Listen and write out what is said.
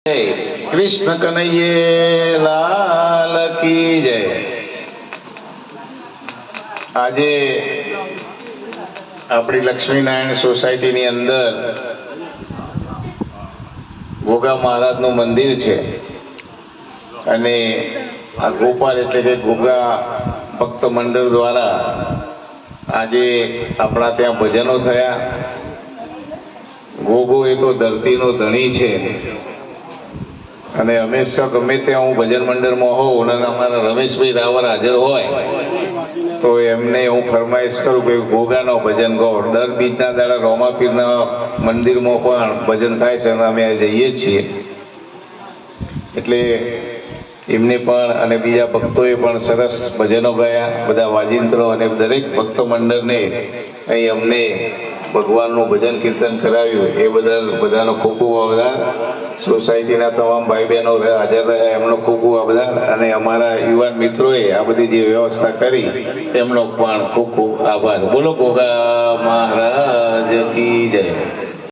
કૃષ્ણ કનૈયે લાલ કી જય। આજે આપણી લક્ષ્મીનારાયણ સોસાયટીની અંદર ગોગા મહારાજનું મંદિર છે અને આ ગોપાલ એટલે કે ગોગા ભક્ત મંડળ દ્વારા આજે આપણા ત્યાં ભજનો થયા। ગોગો એ તો ધરતીનો ધણી છે અને હંમેશા ગમે ત્યાં હું ભજન મંડળમાં હોઉં અને અમારા રમેશભાઈ રાવલ હાજર હોય તો એમને હું ફરમાઈશ કરું કે ગોગાનો ભજન ગાઓ। દર બીજના દાડા રોમાપીરના મંદિરમાં પણ ભજન થાય છે અને અમે જઈએ છીએ, એટલે એમને પણ અને બીજા ભક્તોએ પણ સરસ ભજનો ગાયા, બધા વાજિંત્રો, અને દરેક ભક્ત મંડળને અહીં અમને ભગવાનનું ભજન કીર્તન કરાવ્યું એ બદલ બધાનો ખૂબ ખૂબ આભાર। સોસાયટીના તમામ ભાઈ બહેનો હાજર રહ્યા એમનો ખૂબ ખૂબ આભાર, અને અમારા યુવાન મિત્રોએ આ બધી જે વ્યવસ્થા કરી એમનો પણ ખૂબ ખૂબ આભાર। બોલો ગોગા મહારાજ કી જય।